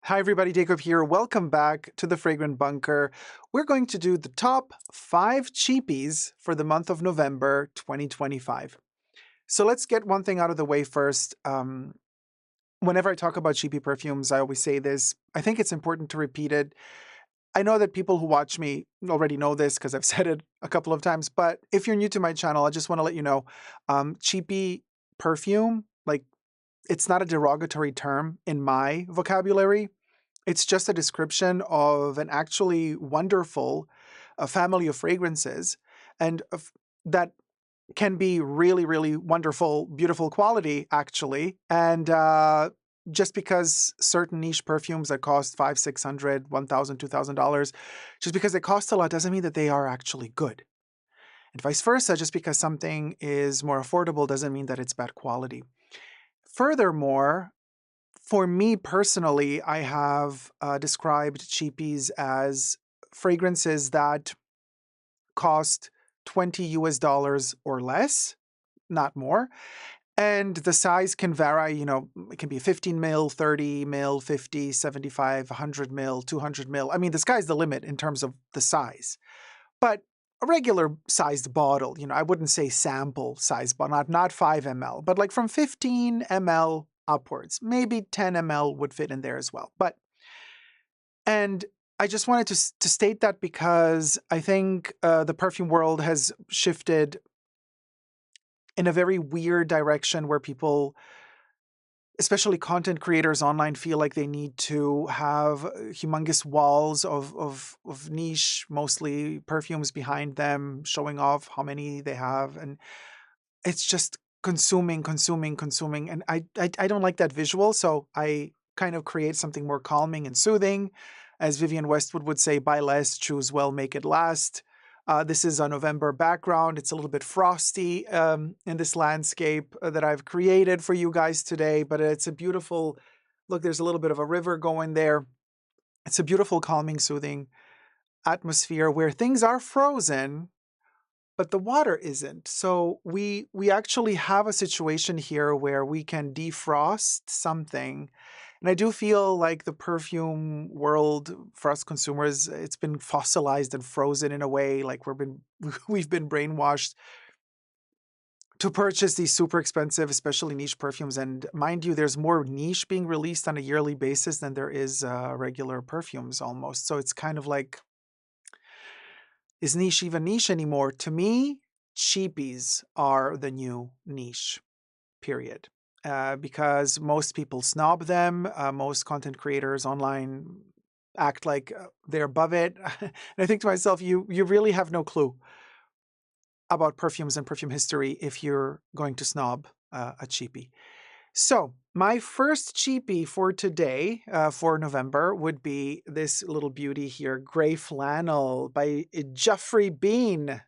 Hi everybody, Dacob here. Welcome back to the Fragrant Bunker. We're going to do the top 5 cheapies for the month of November 2025. So let's get one thing out of the way first. Whenever I talk about cheapie perfumes, I always say this. I think it's important to repeat it. I know that people who watch me already know this because I've said it a couple of times, but if you're new to my channel, I just want to let you know, cheapie perfume, like it's not a derogatory term in my vocabulary. It's just a description of an actually wonderful family of fragrances and that can be really, really wonderful, beautiful quality, actually. And just because certain niche perfumes that cost $500, $600, $1,000, $2,000, just because they cost a lot doesn't mean that they are actually good. And vice versa, just because something is more affordable doesn't mean that it's bad quality. Furthermore, for me personally, I have described cheapies as fragrances that cost 20 US dollars or less, not more. And the size can vary, it can be 15 mil, 30 mil, 50, 75, 100 mil, 200 mil. I mean, the sky's the limit in terms of the size. But a regular sized bottle, I wouldn't say sample size bottle, not 5 ml, but like from 15 ml upwards. Maybe 10 ml would fit in there as well. And I just wanted to state that because I think the perfume world has shifted in a very weird direction where people, especially content creators online, feel like they need to have humongous walls of niche, mostly perfumes behind them, showing off how many they have. And it's just consuming. And I don't like that visual. So I kind of create something more calming and soothing. As Vivienne Westwood would say, buy less, choose well, make it last. This is a November background. It's a little bit frosty in this landscape that I've created for you guys today, but it's a beautiful, look, there's a little bit of a river going there. It's a beautiful, calming, soothing atmosphere where things are frozen, but the water isn't. So we actually have a situation here where we can defrost something. And I do feel like the perfume world for us consumers, it's been fossilized and frozen in a way, like we've been brainwashed to purchase these super expensive, especially niche perfumes. And mind you, there's more niche being released on a yearly basis than there is regular perfumes almost. So it's kind of like, is niche even niche anymore? To me, cheapies are the new niche, period. Because most people snob them. Most content creators online act like they're above it. And I think to myself, you really have no clue about perfumes and perfume history if you're going to snob a cheapie. So my first cheapie for today, for November, would be this little beauty here, Gray Flannel by Jeffrey Bean.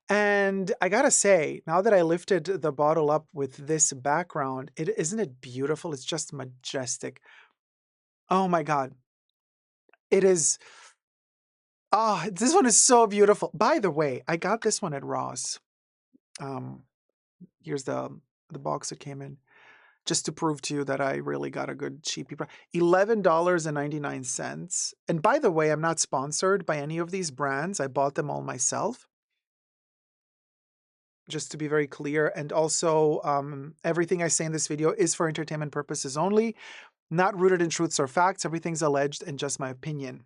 And I gotta say, now that I lifted the bottle up with this background, isn't it beautiful? It's just majestic. Oh my God. It is. Ah, this one is so beautiful. By the way, I got this one at Ross. Um, here's the box it came in. Just to prove to you that I really got a good cheapie price. $11.99. And by the way, I'm not sponsored by any of these brands. I bought them all myself. Just to be very clear. And also, everything I say in this video is for entertainment purposes only, not rooted in truths or facts. Everything's alleged and just my opinion.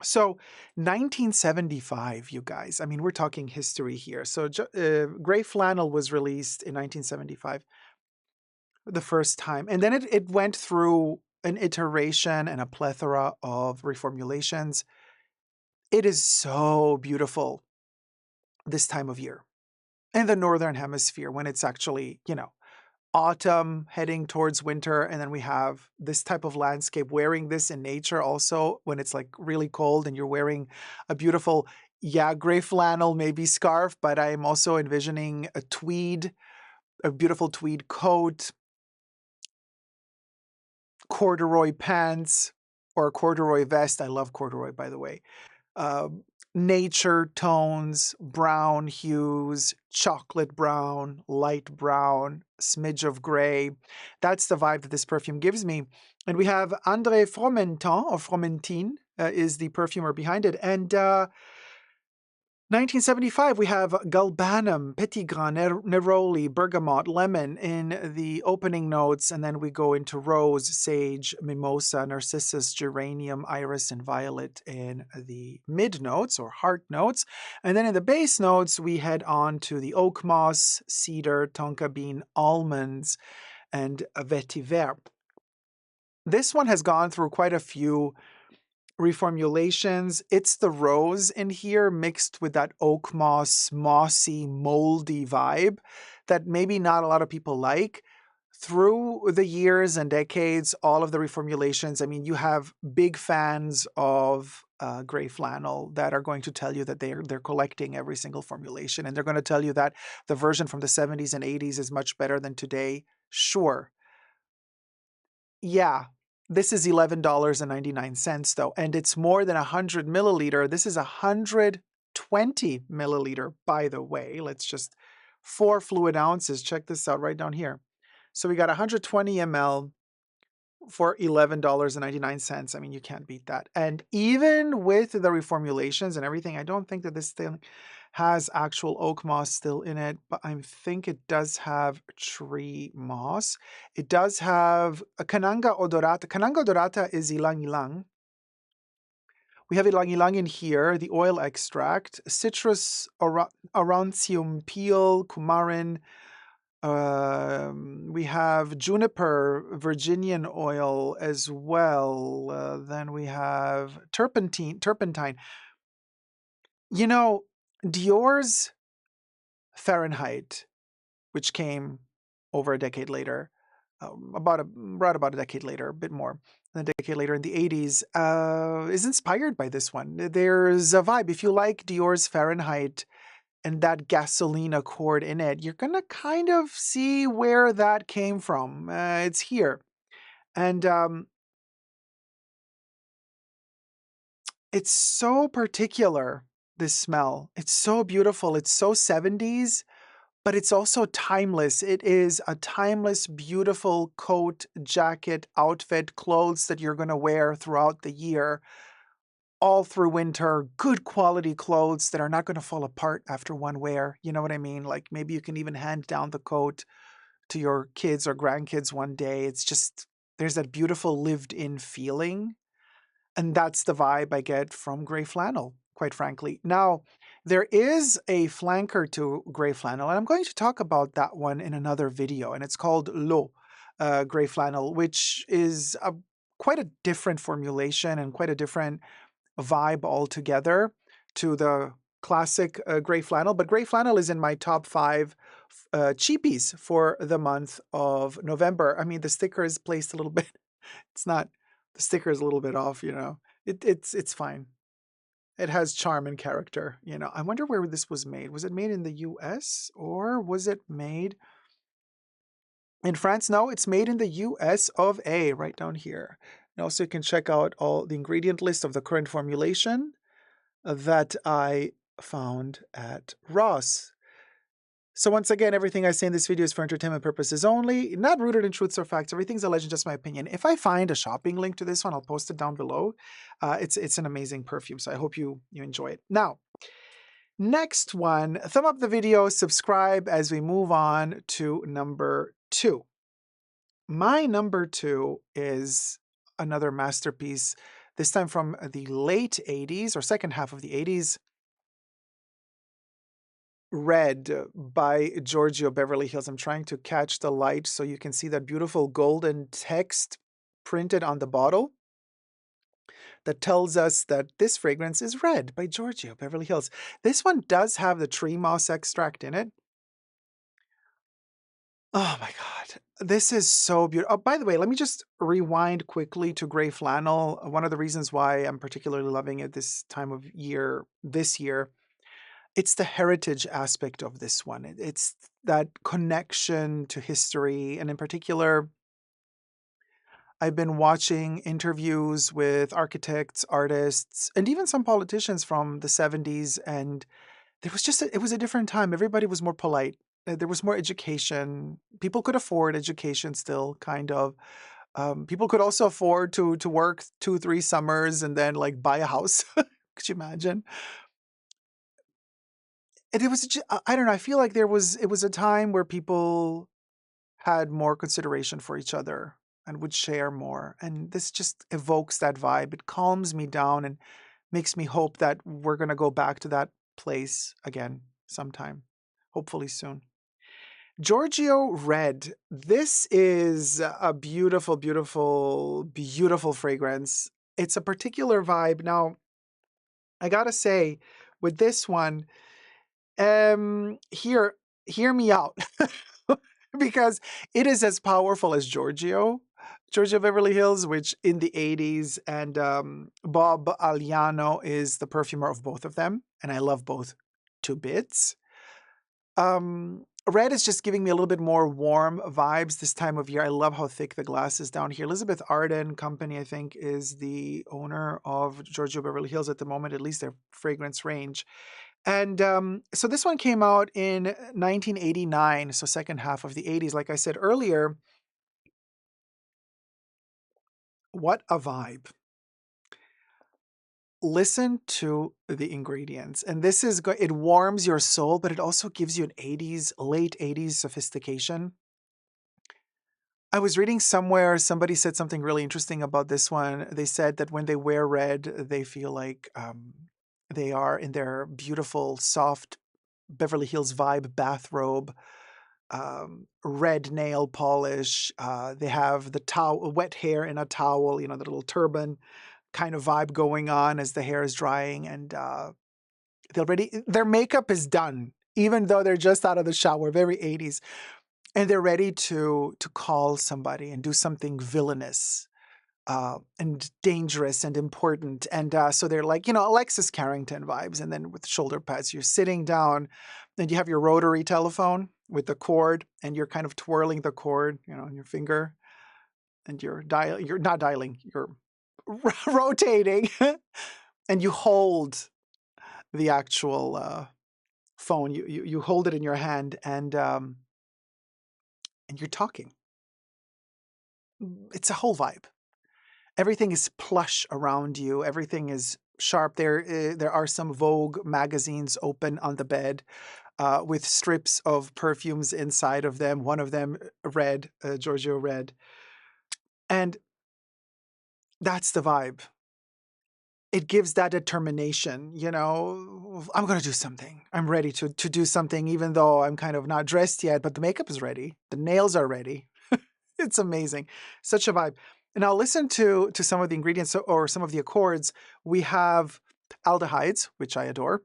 So 1975, you guys. I mean, we're talking history here. So Gray Flannel was released in 1975. The first time. And then it went through an iteration and a plethora of reformulations. It is so beautiful this time of year in the Northern Hemisphere when it's actually, autumn heading towards winter. And then we have this type of landscape, wearing this in nature also when it's like really cold and you're wearing a beautiful, gray flannel, maybe scarf, but I'm also envisioning a beautiful tweed coat, corduroy pants, or a corduroy vest. I love corduroy, by the way. nature tones, brown hues, chocolate brown, light brown, smidge of gray. That's the vibe that this perfume gives me. And we have André Fromentin, or Fromentin, is the perfumer behind it. And 1975, we have Galbanum, Petit Grain, Neroli, Bergamot, Lemon in the opening notes, and then we go into Rose, Sage, Mimosa, Narcissus, Geranium, Iris, and Violet in the mid notes or heart notes. And then in the base notes, we head on to the Oak Moss, Cedar, Tonka Bean, Almonds, and Vetiver. This one has gone through quite a few reformulations. It's the rose in here mixed with that oak moss, mossy, moldy vibe that maybe not a lot of people like. Through the years and decades, all of the reformulations, I mean, you have big fans of gray flannel that are going to tell you that they're collecting every single formulation, and they're going to tell you that the version from the 70s and 80s is much better than today. Sure. Yeah, this is $11.99 though, and it's more than 100 milliliter. This is 120 milliliter, by the way. Let's just 4 fluid ounces. Check this out right down here. So we got 120 ml for $11.99. I mean, you can't beat that. And even with the reformulations and everything, I don't think that this thing has actual oak moss still in it, but I think it does have tree moss. It does have a Cananga odorata. Cananga odorata is ilang ilang. We have ilang ilang in here, the oil extract, citrus, aurantium peel, coumarin. We have juniper, Virginian oil as well. Then we have turpentine. You know, Dior's Fahrenheit, which came over a decade later, right about a decade later, a bit more than a decade later in the 80s, is inspired by this one. There's a vibe. If you like Dior's Fahrenheit and that gasoline accord in it, you're going to kind of see where that came from. It's here. And it's so particular, this smell. It's so beautiful. It's so 70s, but it's also timeless. It is a timeless, beautiful coat, jacket, outfit, clothes that you're going to wear throughout the year, all through winter. Good quality clothes that are not going to fall apart after one wear. You know what I mean? Like maybe you can even hand down the coat to your kids or grandkids one day. It's just, there's that beautiful lived in feeling. And that's the vibe I get from gray flannel, quite frankly. Now, there is a flanker to gray flannel, and I'm going to talk about that one in another video, and it's called L'eau gray flannel, which is quite a different formulation and quite a different vibe altogether to the classic gray flannel. But gray flannel is in my top 5 cheapies for the month of November. I mean, the sticker is placed a little bit, it's not, the sticker is a little bit off, you know. It's fine. It has charm and character, you know. I wonder where this was made. Was it made in the US or was it made in France? No, it's made in the US of A, right down here. And also you can check out all the ingredient list of the current formulation that I found at Ross. So once again, everything I say in this video is for entertainment purposes only, not rooted in truths or facts. Everything's a legend, just my opinion. If I find a shopping link to this one, I'll post it down below. It's an amazing perfume, so I hope you enjoy it. Now, next one, thumb up the video, subscribe as we move on to number 2. My number 2 is another masterpiece, this time from the late 80s or second half of the 80s. Red by Giorgio Beverly Hills. I'm trying to catch the light so you can see that beautiful golden text printed on the bottle that tells us that this fragrance is Red by Giorgio Beverly Hills. This one does have the tree moss extract in it. Oh my God, this is so beautiful. Oh, by the way, let me just rewind quickly to gray flannel. One of the reasons why I'm particularly loving it this time of year, this year, it's the heritage aspect of this one. It's that connection to history, and in particular, I've been watching interviews with architects, artists, and even some politicians from the 70s. And there was just, it was a different time. Everybody was more polite. There was more education. People could afford education still, kind of. People could also afford to work 2, 3 summers and then like buy a house. Could you imagine? And it was, I don't know. I feel like it was a time where people had more consideration for each other and would share more. And this just evokes that vibe. It calms me down and makes me hope that we're going to go back to that place again sometime, hopefully soon. Giorgio Red. This is a beautiful, beautiful, beautiful fragrance. It's a particular vibe. Now, I gotta say, with this one, hear me out. Because it is as powerful as Giorgio Beverly Hills, which in the 80s, and Bob Aliano is the perfumer of both of them, and I love both to bits. Red is just giving me a little bit more warm vibes this time of year. I love how thick the glass is down here. Elizabeth Arden Company, I think, is the owner of Giorgio Beverly Hills at the moment, at least their fragrance range. And so this one came out in 1989, so second half of the 80s. Like I said earlier, what a vibe. Listen to the ingredients. And this is, it warms your soul, but it also gives you an 80s, late 80s sophistication. I was reading somewhere, somebody said something really interesting about this one. They said that when they wear red, they feel like they are in their beautiful, soft Beverly Hills vibe bathrobe, red nail polish. They have the towel, wet hair in a towel, you know, the little turban kind of vibe going on as the hair is drying. And their makeup is done, even though they're just out of the shower, very 80s. And they're ready to call somebody and do something villainous and dangerous and important. And so they're like, you know, Alexis Carrington vibes. And then with shoulder pads, you're sitting down and you have your rotary telephone with the cord and you're kind of twirling the cord, you know, on your finger, and you're not dialing, you're rotating and you hold the actual phone. You hold it in your hand and you're talking. It's a whole vibe. Everything is plush around you. Everything is sharp. There are some Vogue magazines open on the bed with strips of perfumes inside of them. One of them red, Giorgio Red. And that's the vibe. It gives that determination, you know, I'm going to do something. I'm ready to do something, even though I'm kind of not dressed yet, but the makeup is ready. The nails are ready. It's amazing. Such a vibe. And now listen to some of the ingredients or some of the accords. We have aldehydes, which I adore,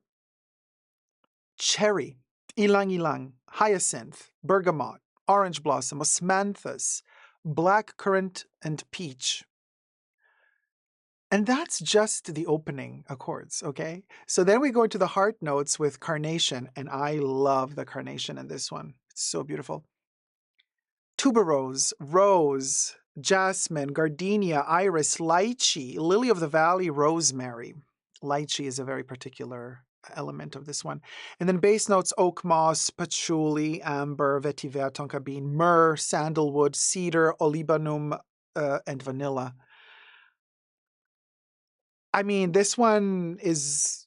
cherry, ilang ilang, hyacinth, bergamot, orange blossom, osmanthus, black currant, and peach. And that's just the opening accords, okay? So then we go into the heart notes with carnation, and I love the carnation in this one. It's so beautiful. Tuberose, rose, jasmine, gardenia, iris, lychee, lily of the valley, rosemary. Lychee is a very particular element of this one. And then base notes, oak moss, patchouli, amber, vetiver, tonka bean, myrrh, sandalwood, cedar, olibanum, and vanilla. I mean, this one is,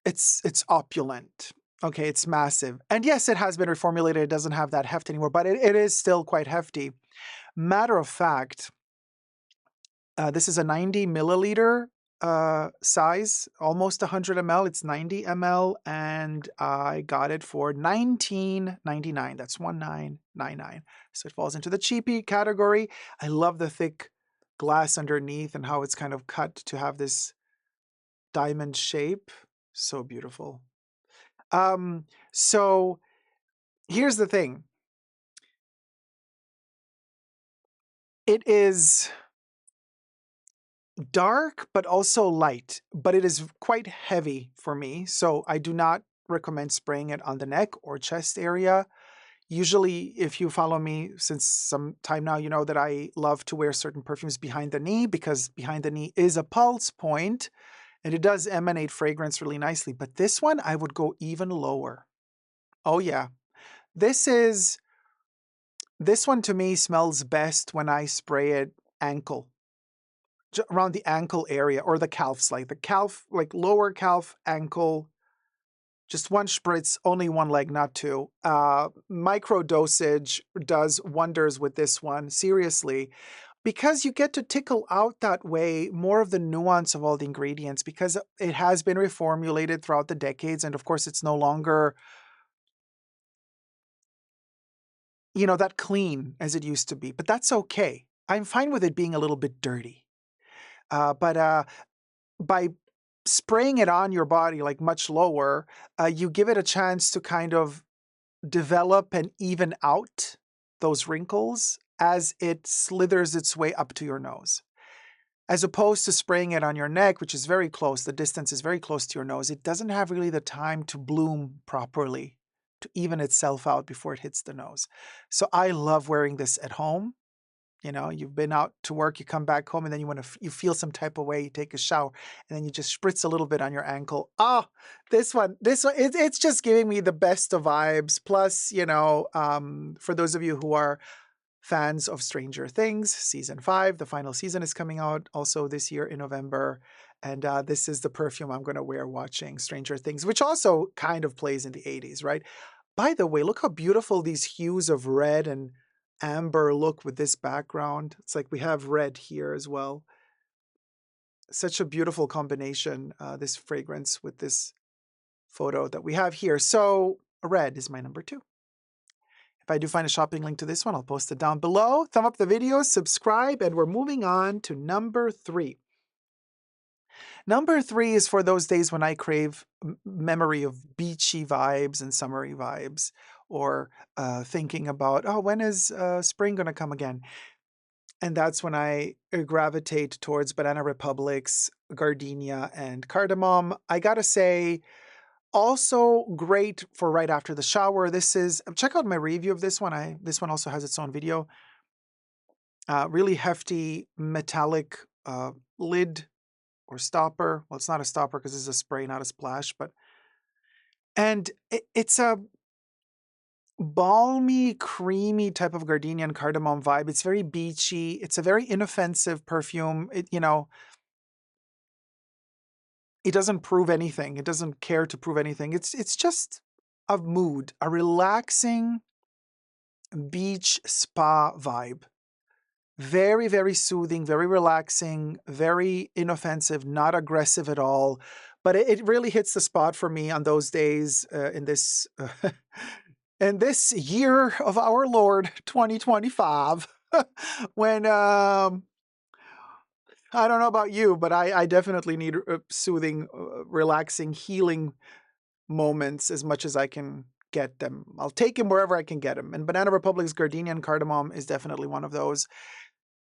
it's opulent. Okay, it's massive. And yes, it has been reformulated. It doesn't have that heft anymore, but it is still quite hefty. Matter of fact, this is a 90 milliliter size, almost 100 ml. It's 90 ml, and I got it for $19.99. That's $19.99. So it falls into the cheapie category. I love the thick glass underneath and how it's kind of cut to have this diamond shape. So beautiful. So here's the thing. It is dark, but also light, but it is quite heavy for me. So I do not recommend spraying it on the neck or chest area. Usually, if you follow me since some time now, you know that I love to wear certain perfumes behind the knee because behind the knee is a pulse point and it does emanate fragrance really nicely. But this one, I would go even lower. Oh yeah. This one to me smells best when I spray it ankle, around the ankle area or the calves, like the calf, like lower calf, ankle. Just one spritz, only one leg, not two. Micro dosage does wonders with this one, seriously, because you get to tickle out that way more of the nuance of all the ingredients because it has been reformulated throughout the decades. And of course, it's no longer, you know, that clean as it used to be, but that's okay. I'm fine with it being a little bit dirty. But by spraying it on your body like much lower, you give it a chance to kind of develop and even out those wrinkles as it slithers its way up to your nose. As opposed to spraying it on your neck, which is very close, the distance is very close to your nose, it doesn't have really the time to bloom properly, to even itself out before it hits the nose. So I love wearing this at home. You know, you've been out to work, you come back home, and then you feel some type of way, you take a shower, and then you just spritz a little bit on your ankle. Oh, this one, it's just giving me the best of vibes. Plus, you know, for those of you who are fans of Stranger Things, season 5, the final season is coming out also this year in November. And this is the perfume I'm going to wear watching Stranger Things, which also kind of plays in the 80s, right? By the way, look how beautiful these hues of red and amber look with this background. It's like we have red here as well. Such a beautiful combination, this fragrance with this photo that we have here. So red is my number 2. If I do find a shopping link to this one, I'll post it down below. Thumb up the video, subscribe, and we're moving on to number 3. Number 3 is for those days when I crave memory of beachy vibes and summery vibes, or thinking about, oh, when is spring going to come again? And that's when I gravitate towards Banana Republic's Gardenia and Cardamom. I gotta say, also great for right after the shower. This is, check out my review of this one. This one also has its own video. Really hefty metallic lid or stopper. Well, it's not a stopper because it's a spray, not a splash, and it's a balmy, creamy type of gardenia and cardamom vibe. It's very beachy. It's a very inoffensive perfume. You know, it doesn't prove anything. It doesn't care to prove anything. It's just a mood, a relaxing beach spa vibe. Very, very soothing, very relaxing, very inoffensive, not aggressive at all. But it really hits the spot for me on those days in this in this year of our Lord 2025 when I don't know about you, but I definitely need soothing, relaxing, healing moments as much as I can get them. I'll take them wherever I can get them. And Banana Republic's Gardenia and Cardamom is definitely one of those.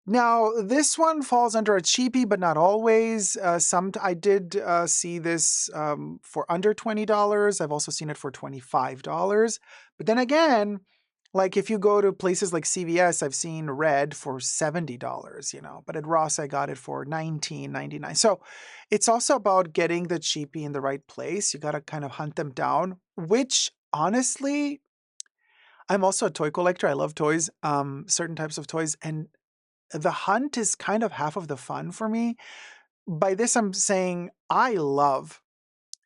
Now, this one falls under a cheapie, but not always. I did see this for under $20. I've also seen it for $25. But then again, like if you go to places like CVS, I've seen red for $70, you know, but at Ross I got it for $19.99. So it's also about getting the cheapie in the right place. You got to kind of hunt them down, which honestly, I'm also a toy collector. I love toys, certain types of toys, and the hunt is kind of half of the fun for me. By this, I'm saying I love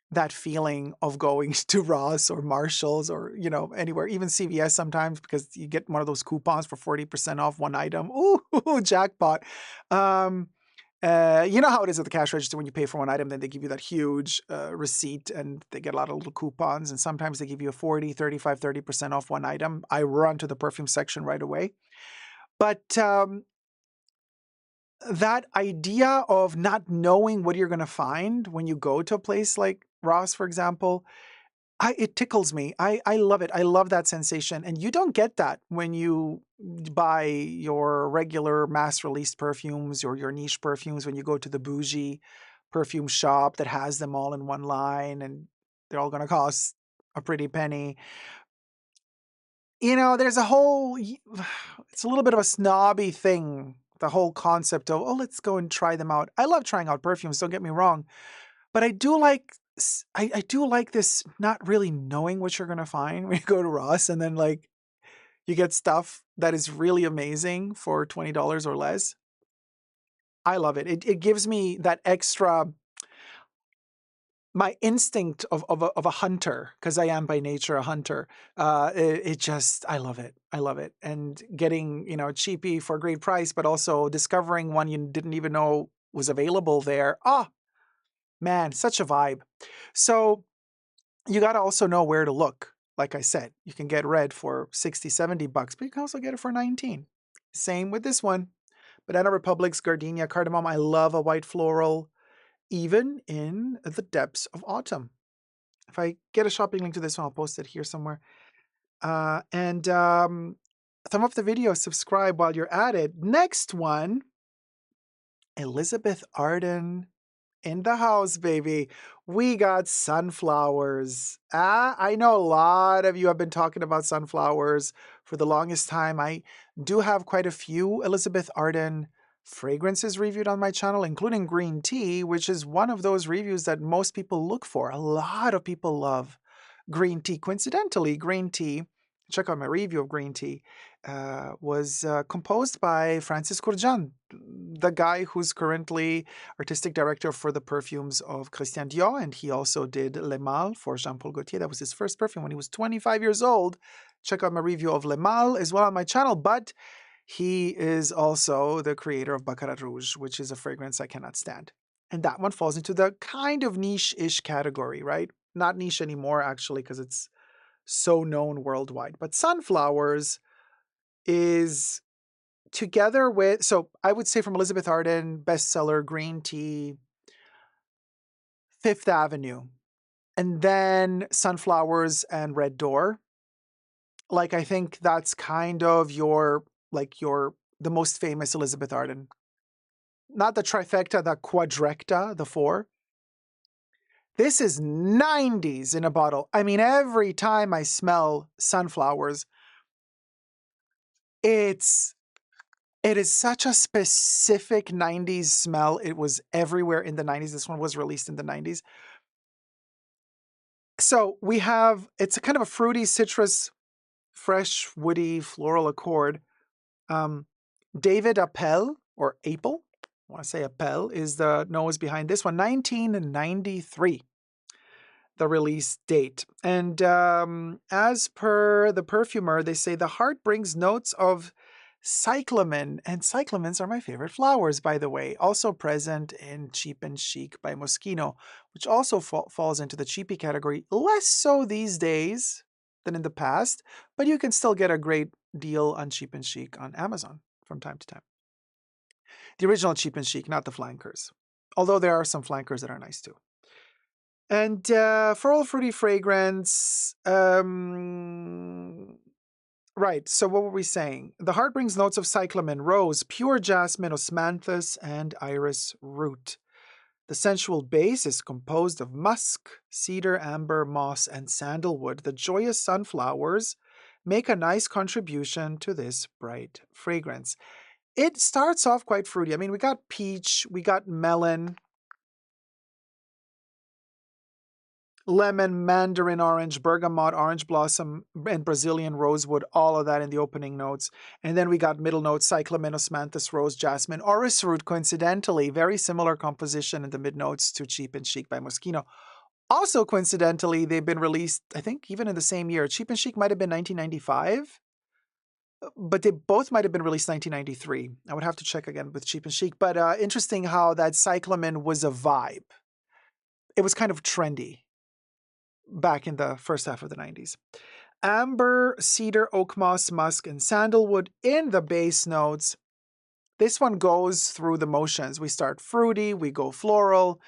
that feeling of going to Ross or Marshall's or, you know, anywhere, even CVS sometimes, because you get one of those coupons for 40% off one item. Ooh, jackpot. You know how it is at the cash register when you pay for one item, then they give you that huge receipt and they get a lot of little coupons. And sometimes they give you a 40, 35, 30% off one item. I run to the perfume section right away. But that idea of not knowing what you're going to find when you go to a place like Ross, for example, it tickles me. I love it. I love that sensation. And you don't get that when you buy your regular mass-released perfumes or your niche perfumes, when you go to the bougie perfume shop that has them all in one line and they're all going to cost a pretty penny. You know, there's a whole, it's a little bit of a snobby thing. The whole concept of, oh, let's go and try them out. I love trying out perfumes, don't get me wrong. But I do like, I do like this not really knowing what you're going to find when you go to Ross and then like you get stuff that is really amazing for $20 or less. I love it. It gives me that extra, my instinct of a hunter, because I am by nature a hunter. It just, I love it. I love it. And getting, you know, cheapie for a great price, but also discovering one you didn't even know was available there. Ah, man, such a vibe. So you got to also know where to look. Like I said, you can get red for 60, 70 bucks, but you can also get it for 19. Same with this one. Banana Republic's Gardenia Cardamom. I love a white floral, even in the depths of autumn. If I get a shopping link to this one, I'll post it here somewhere. And thumb up the video, subscribe while you're at it. Next one, Elizabeth Arden in the house, baby. We got sunflowers. I know a lot of you have been talking about sunflowers for the longest time. I do have quite a few Elizabeth Arden fragrances reviewed on my channel, including green tea, which is one of those reviews that most people look for. A lot of people love green tea. Coincidentally, green tea, check out my review of green tea, was composed by Francis Kurjan, the guy who's currently artistic director for the perfumes of Christian Dior, and he also did Le Mal for Jean-Paul Gaultier. That was his first perfume when he was 25 years old. Check out my review of Le Mal as well on my channel, but he is also the creator of Baccarat Rouge, which is a fragrance I cannot stand. And that one falls into the kind of niche-ish category, right? Not niche anymore, actually, because it's so known worldwide. But sunflowers is together with, so I would say from Elizabeth Arden, bestseller, green tea, Fifth Avenue, and then sunflowers and Red Door. Like, I think that's kind of your, like the most famous Elizabeth Arden. Not the trifecta, the quadrecta, the four. This is 90s in a bottle. I mean, every time I smell sunflowers, it is such a specific 90s smell. It was everywhere in the 90s. This one was released in the 90s. So we have, it's a kind of a fruity, citrus, fresh, woody, floral accord. David Appel, or Apel, I want to say Appel, is the nose behind this one. 1993. The release date. And as per the perfumer, they say the heart brings notes of cyclamen, and cyclamens are my favorite flowers, by the way, also present in Cheap and Chic by Moschino, which also falls into the cheapie category, less so these days than in the past, but you can still get a great deal on Cheap and Chic on Amazon from time to time. The original Cheap and Chic, not the flankers, although there are some flankers that are nice too. And floral fruity fragrance, right, so what were we saying? The heart brings notes of cyclamen, rose, pure jasmine, osmanthus, and iris root. The sensual base is composed of musk, cedar, amber, moss, and sandalwood. The joyous sunflowers make a nice contribution to this bright fragrance. It starts off quite fruity. I mean, we got peach, we got melon, lemon, mandarin orange, bergamot, orange blossom, and Brazilian rosewood, all of that in the opening notes. And then we got middle notes, cyclamen, osmanthus, rose, jasmine, orris root, coincidentally, very similar composition in the mid notes to Cheap and Chic by Moschino. Also, coincidentally, they've been released, I think, even in the same year. Cheap and Chic might have been 1995, but they both might have been released 1993. I would have to check again with Cheap and Chic. But interesting how that cyclamen was a vibe. It was kind of trendy back in the first half of the 90s. Amber, cedar, oak moss, musk, and sandalwood in the base notes. This one goes through the motions. We start fruity, we go floral,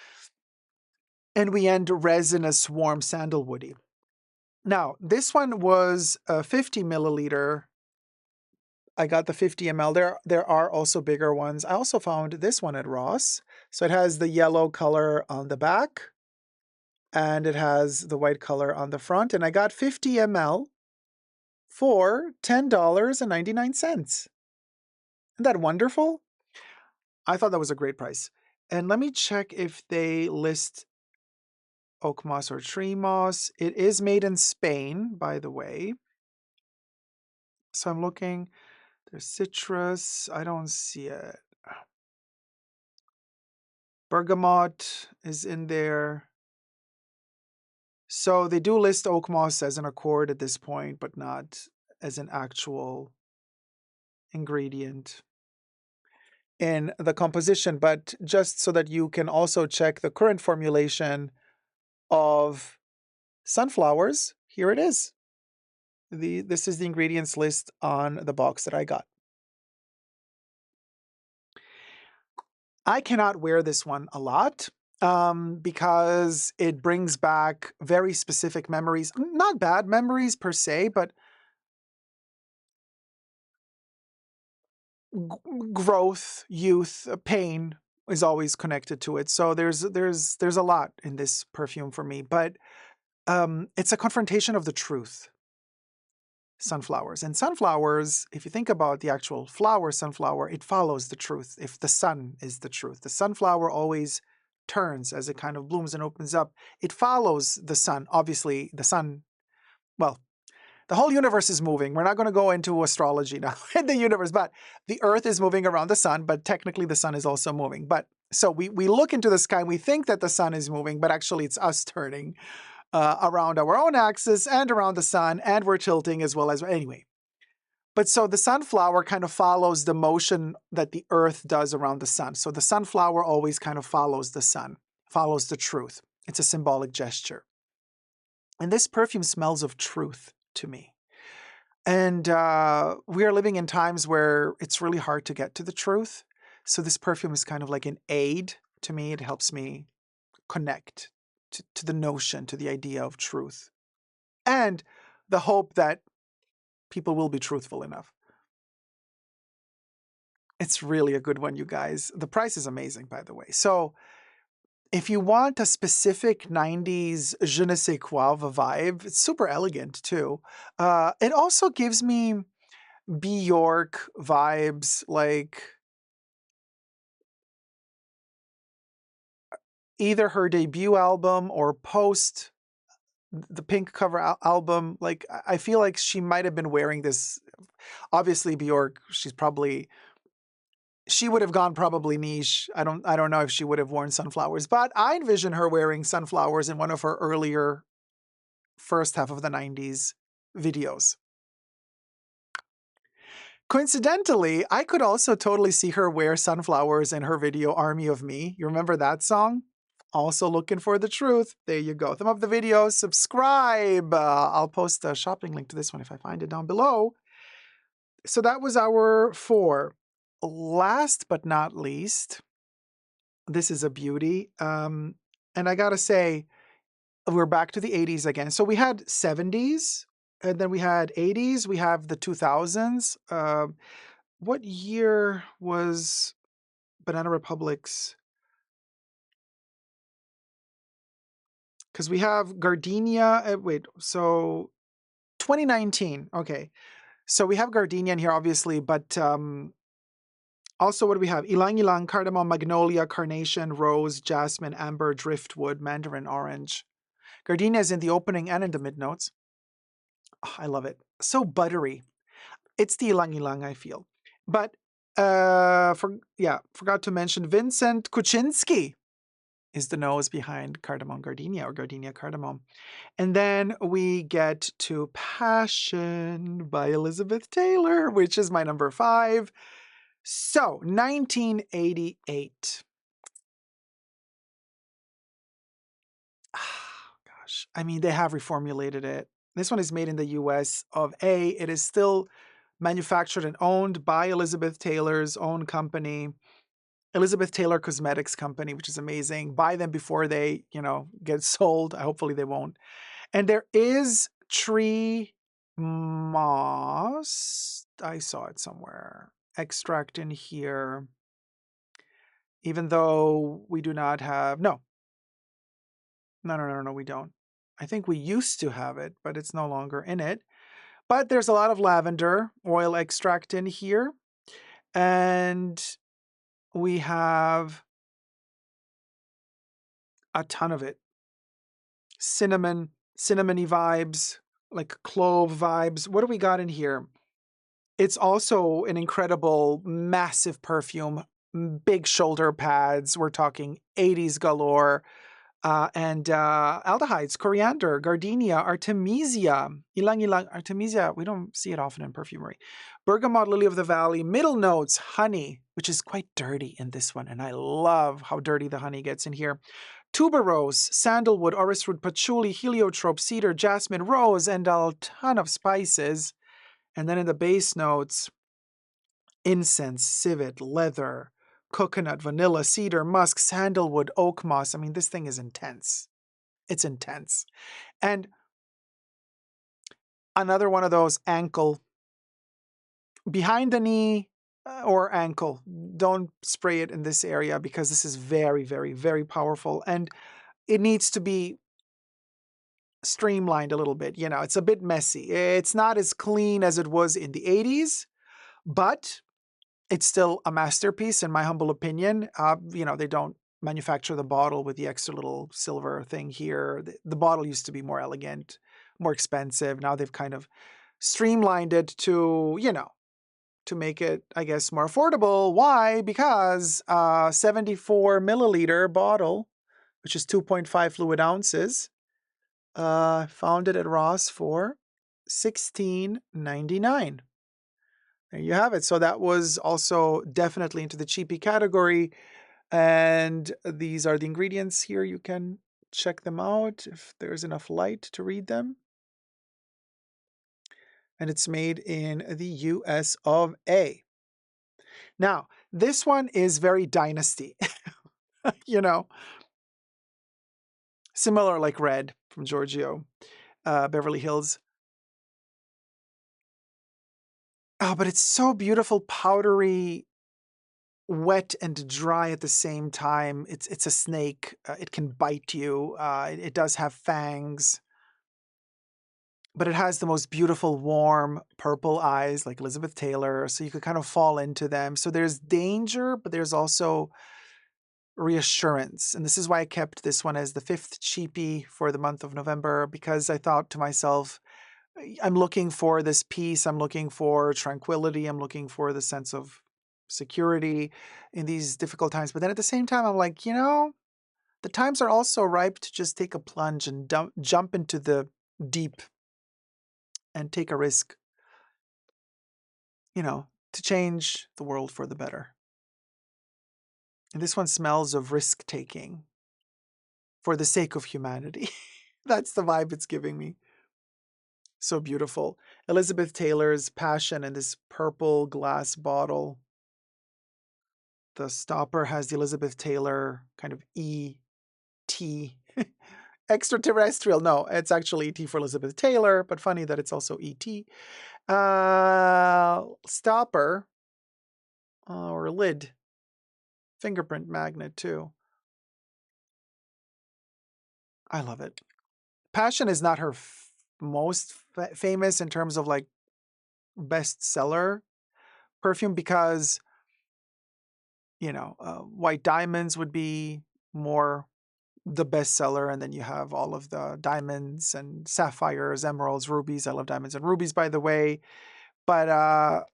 and we end resinous, warm, sandalwoody. Now, this one was a 50 milliliter. I got the 50 ml. There are also bigger ones. I also found this one at Ross. So it has the yellow color on the back, and it has the white color on the front. And I got 50 ml for $10.99. Isn't that wonderful? I thought that was a great price. And let me check if they list oak moss or tree moss. It is made in Spain, by the way. So I'm looking. There's citrus. I don't see it. Bergamot is in there. So they do list oak moss as an accord at this point, but not as an actual ingredient in the composition. But just so that you can also check the current formulation of sunflowers, here it is. This is the ingredients list on the box that I got. I cannot wear this one a lot because it brings back very specific memories. Not bad memories per se, but growth, youth, pain is always connected to it. So there's a lot in this perfume for me, but it's a confrontation of the truth. Sunflowers. And sunflowers, if you think about the actual flower, sunflower, it follows the truth. If the sun is the truth, the sunflower always turns as it kind of blooms and opens up. It follows the sun. Obviously, the sun, well, the whole universe is moving. We're not going to go into astrology now in the universe, but the earth is moving around the sun, but technically the sun is also moving. But so we look into the sky, we think that the sun is moving, but actually it's us turning around our own axis and around the sun, and we're tilting as well as, anyway. But so the sunflower kind of follows the motion that the earth does around the sun. So the sunflower always kind of follows the sun, follows the truth. It's a symbolic gesture. And this perfume smells of truth to me. And we are living in times where it's really hard to get to the truth. So this perfume is kind of like an aid to me. It helps me connect to the notion, to the idea of truth. And the hope that people will be truthful enough. It's really a good one, you guys. The price is amazing, by the way. So if you want a specific 90s je ne sais quoi vibe, it's super elegant too. It also gives me Bjork vibes, like either her debut album or post the pink cover album. Like I feel like she might have been wearing this. Obviously, Bjork, she would have gone probably niche. I don't know if she would have worn sunflowers, but I envision her wearing sunflowers in one of her earlier first half of the 90s videos. Coincidentally, I could also totally see her wear sunflowers in her video Army of Me. You remember that song? Also looking for the truth. There you go. Thumb up the video, subscribe. I'll post a shopping link to this one if I find it down below. So that was our 4. Last but not least, this is a beauty. And I gotta say, we're back to the 80s again. So we had 70s, and then we had 80s, we have the 2000s. What year was Banana Republic's? Because we have Gardenia, so 2019, okay. So we have Gardenia in here, obviously, but also what do we have? Ylang Ylang, Cardamom, Magnolia, Carnation, Rose, Jasmine, Amber, Driftwood, Mandarin Orange. Gardenia is in the opening and in the mid notes. Oh, I love it. So buttery. It's the Ylang Ylang, I feel. But forgot to mention Vincent Kuczynski is the nose behind Cardamom Gardenia or Gardenia Cardamom. And then we get to Passion by Elizabeth Taylor, which is my number 5. So 1988. Gosh, I mean, they have reformulated it. This one is made in the US of A. It is still manufactured and owned by Elizabeth Taylor's own company, Elizabeth Taylor Cosmetics Company, which is amazing. Buy them before they, get sold. Hopefully they won't. And there is tree moss. I saw it somewhere. Extract in here. Even though we do not have, no, we don't. I think we used to have it, but it's no longer in it. But there's a lot of lavender oil extract in here. And we have a ton of it. Cinnamony vibes, like clove vibes. What do we got in here? It's also an incredible, massive perfume, big shoulder pads. We're talking 80s galore. And aldehydes, coriander, gardenia, artemisia, ilang ilang, artemisia. We don't see it often in perfumery. Bergamot, lily of the valley, middle notes, honey, which is quite dirty in this one. And I love how dirty the honey gets in here. Tuberose, sandalwood, orris root, patchouli, heliotrope, cedar, jasmine, rose, and a ton of spices. And then in the base notes, incense, civet, leather, coconut, vanilla, cedar, musk, sandalwood, oak moss. I mean, this thing is intense. It's intense. And another one of those ankle, behind the knee or ankle. Don't spray it in this area because this is very, very, very powerful. And it needs to be streamlined a little bit. You know, it's a bit messy. It's not as clean as it was in the 80s, but it's still a masterpiece in my humble opinion. You know, they don't manufacture the bottle with the extra little silver thing here. The bottle used to be more elegant, more expensive. Now they've kind of streamlined it to, you know, to make it, I guess, more affordable. Why? Because 74 milliliter bottle, which is 2.5 fluid ounces, found it at Ross for $16.99. There you have it. So that was also definitely into the cheapie category. And these are the ingredients here. You can check them out if there's enough light to read them. And it's made in the US of A. Now, this one is very dynasty, you know, similar like Red from Giorgio, Beverly Hills. Oh, but it's so beautiful, powdery, wet and dry at the same time. It's a snake. It can bite you. It does have fangs. But it has the most beautiful, warm, purple eyes like Elizabeth Taylor. So you could kind of fall into them. So there's danger, but there's also reassurance. And this is why I kept this one as the 5th cheapie for the month of November, because I thought to myself, I'm looking for this peace. I'm looking for tranquility. I'm looking for the sense of security in these difficult times. But then at the same time, I'm like, you know, the times are also ripe to just take a plunge and jump into the deep and take a risk, you know, to change the world for the better. And this one smells of risk-taking for the sake of humanity. That's the vibe it's giving me. So beautiful. Elizabeth Taylor's Passion in this purple glass bottle. The stopper has the Elizabeth Taylor kind of E.T. extraterrestrial. No, it's actually E.T. for Elizabeth Taylor, but funny that it's also E.T. Stopper or lid. Fingerprint magnet too. I love it. Passion is not her most famous in terms of like bestseller perfume because, you know, White Diamonds would be more the bestseller, and then you have all of the diamonds and sapphires, emeralds, rubies. I love diamonds and rubies, by the way. But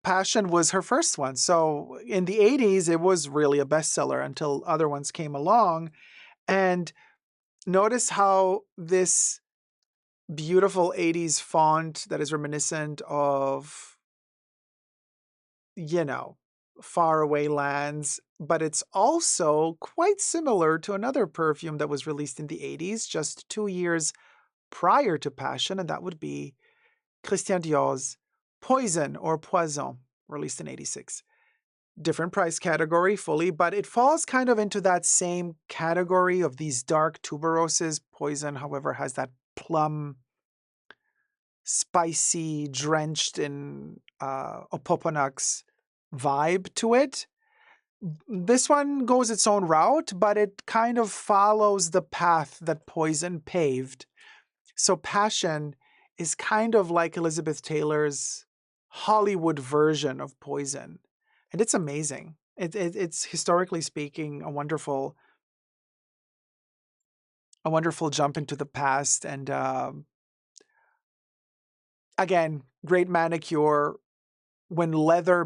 Passion was her first one. So in the 80s, it was really a bestseller until other ones came along. And notice how this beautiful 80s font that is reminiscent of, you know, faraway lands, but it's also quite similar to another perfume that was released in the 80s, just 2 years prior to Passion, and that would be Christian Dior's Poison or Poison, released in 86. Different price category fully, but it falls kind of into that same category of these dark tuberoses. Poison, however, has that plum, spicy, drenched in opoponax vibe to it. This one goes its own route, but it kind of follows the path that Poison paved. So Passion is kind of like Elizabeth Taylor's Hollywood version of Poison. And it's amazing. It's historically speaking a wonderful jump into the past. And again, great manicure. When the leather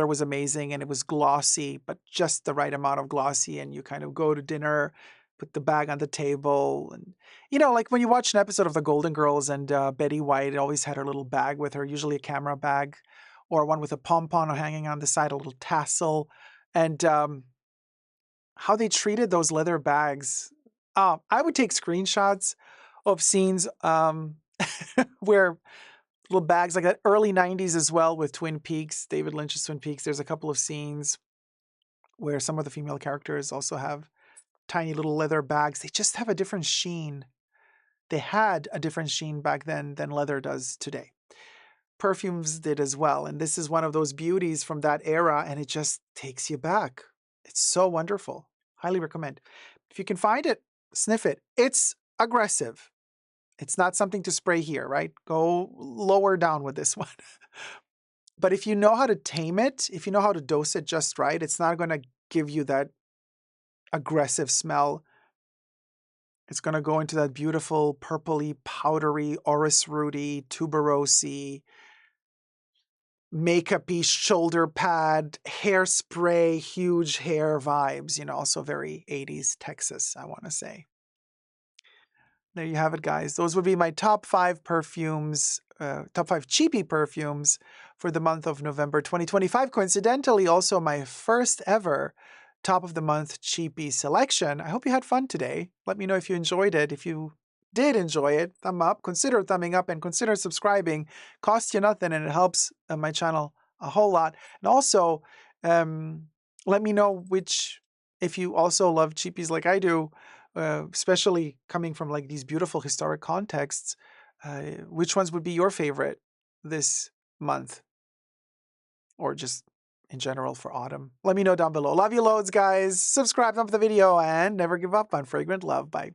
was amazing and it was glossy, but just the right amount of glossy, and you kind of go to dinner, put the bag on the table, and like when you watch an episode of The Golden Girls, and Betty White always had her little bag with her, usually a camera bag, or one with a pom-pom hanging on the side, a little tassel, and how they treated those leather bags. I would take screenshots of scenes where little bags like that, early 90s as well with Twin Peaks, David Lynch's Twin Peaks. There's a couple of scenes where some of the female characters also have tiny little leather bags. They just have a different sheen. They had a different sheen back then than leather does today. Perfumes did as well. And this is one of those beauties from that era, and it just takes you back. It's so wonderful. Highly recommend. If you can find it, sniff it. It's aggressive. It's not something to spray here, right? Go lower down with this one. But if you know how to tame it, if you know how to dose it just right, it's not going to give you that aggressive smell. It's going to go into that beautiful purpley, powdery, orris rooty, tuberosy, makeup-y shoulder pad, hairspray, huge hair vibes, also very 80s Texas, I want to say. There you have it, guys. Those would be my top 5 perfumes, top 5 cheapie perfumes for the month of November 2025. Coincidentally, also my first ever top of the month cheapie selection. I hope you had fun today. Let me know if you enjoyed it. If you did enjoy it, thumb up, consider thumbing up, and consider subscribing. Costs you nothing, and it helps my channel a whole lot. And also, let me know if you also love cheapies like I do, especially coming from like these beautiful historic contexts, which ones would be your favorite this month, or just in general for autumn? Let me know down below. Love you loads, guys. Subscribe, thumb up the video, and never give up on fragrant love. Bye.